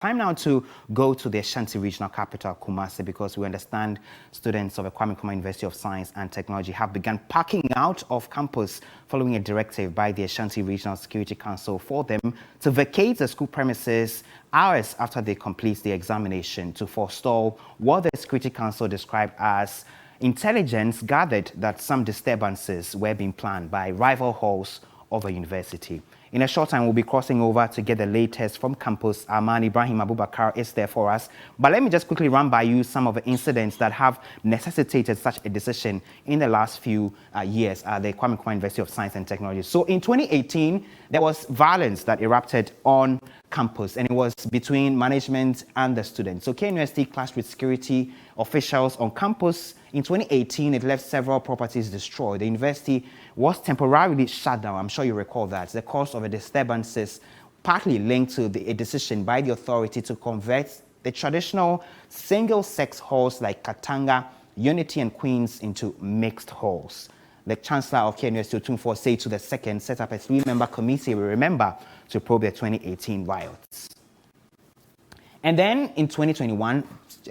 Time now to go to the Ashanti regional capital, Kumasi, because we understand students of the Kwame Nkrumah University of Science and Technology have begun packing out of campus following a directive by the Ashanti Regional Security Council for them to vacate the school premises hours after they complete the examination to forestall what the Security Council described as intelligence gathered that some disturbances were being planned by rival halls of the university. In a short time, we'll be crossing over to get the latest from campus. Arman Ibrahim Abubakar is there for us. But let me just quickly run by you some of the incidents that have necessitated such a decision in the last few years at the Kwame Nkrumah University of Science and Technology. So in 2018, there was violence that erupted on campus, and it was between management and the students. So KNUST clashed with security officials on campus. In 2018, it left several properties destroyed. The university was temporarily shut down. I'm sure you recall that. The cause of the disturbances partly linked to a decision by the authority to convert the traditional single-sex halls like Katanga, Unity, and Queens into mixed halls. The Chancellor of KNUST, Otumfuo Seitu II, set up a 3-member committee, we remember, to probe the 2018 riots. And then in 2021,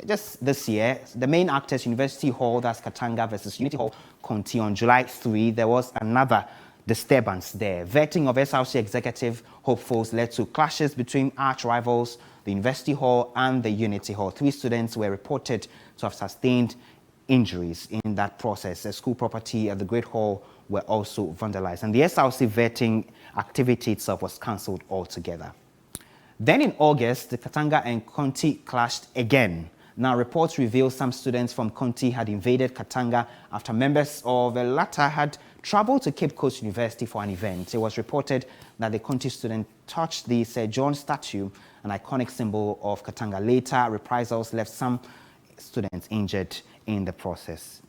just this year, the main actors, University Hall, that's Katanga versus Unity Hall, Conti, on July 3, there was another disturbance there. Vetting of SRC executive hopefuls led to clashes between arch rivals, the University Hall and the Unity Hall. 3 students were reported to have sustained injuries in that process. The school property at the Great Hall were also vandalized, and the SRC vetting activity itself was cancelled altogether. Then in August, the Katanga and Conti clashed again. Now, reports reveal some students from Conti had invaded Katanga after members of the latter had traveled to Cape Coast University for an event. It was reported that the Conti student touched the Sir John statue, an iconic symbol of Katanga. Later, reprisals left some students injured in the process.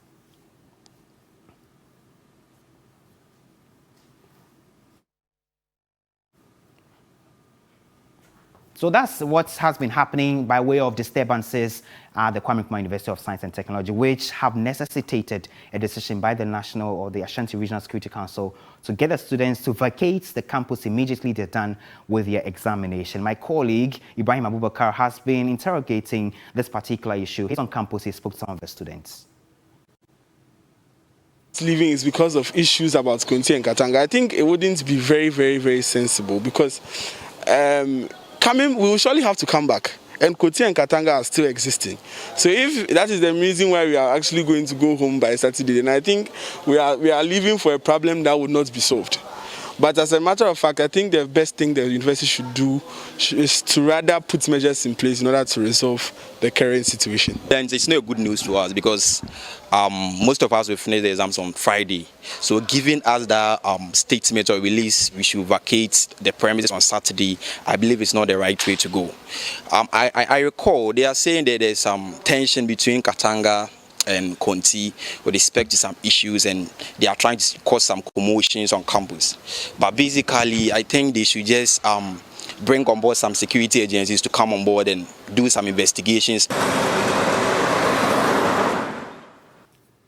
So that's what has been happening by way of disturbances at the Kwame Nkrumah University of Science and Technology, which have necessitated a decision by the National or the Ashanti Regional Security Council to get the students to vacate the campus immediately they're done with their examination. My colleague, Ibrahim Abubakar, has been interrogating this particular issue. He's on campus. He spoke to some of the students. Leaving is because of issues about Conti and Katanga. I think it wouldn't be very sensible because we will surely have to come back, and Koti and Katanga are still existing. So if that is the reason why we are actually going to go home by Saturday, then I think we are leaving for a problem that would not be solved. But as a matter of fact, I think the best thing the university should do is to rather put measures in place in order to resolve the current situation. And it's not good news to us because most of us will finish the exams on Friday. So giving us that statement or release, we should vacate the premises on Saturday, I believe it's not the right way to go. I recall they are saying that there's some tension between Katanga and Conti with respect to some issues, and they are trying to cause some commotions on campus. But basically, I think they should just bring on board some security agencies to come on board and do some investigations.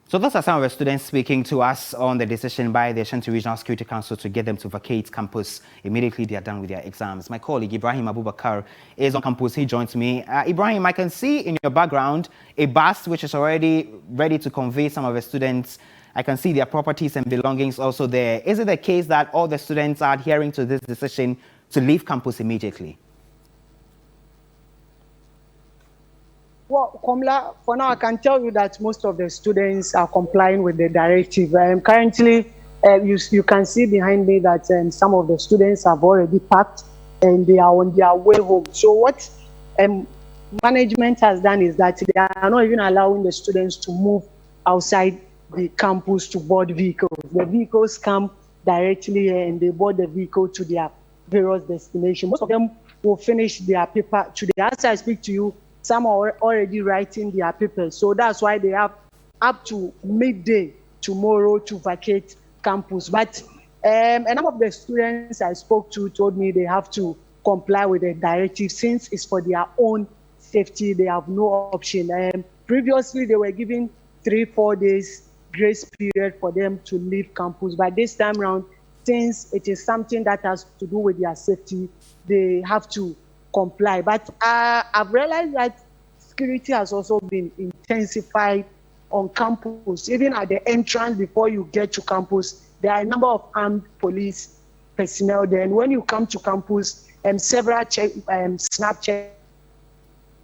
So those are some of the students speaking to us on the decision by the Ashanti Regional Security Council to get them to vacate campus immediately they are done with their exams. My colleague Ibrahim Abubakar is on campus. He joins me. Ibrahim, I can see in your background a bus which is already ready to convey some of the students. I can see their properties and belongings also there. Is it the case that all the students are adhering to this decision to leave campus immediately? Well, Komla, for now, I can tell you that most of the students are complying with the directive. Currently, you can see behind me that some of the students have already packed and they are on their way home. So what management has done is that they are not even allowing the students to move outside the campus to board vehicles. The vehicles come directly and they board the vehicle to their various destinations. Most of them will finish their paper today. As I speak to you, some are already writing their papers. So that's why they have up to midday tomorrow to vacate campus. But a number of the students I spoke to told me they have to comply with the directive since it's for their own safety. They have no option. Previously, they were given 3-4 days grace period for them to leave campus. But this time around, since it is something that has to do with their safety, they have to comply. But I've realized that security has also been intensified on campus. Even at the entrance before you get to campus, there are a number of armed police personnel there. And when you come to campus, several snap checks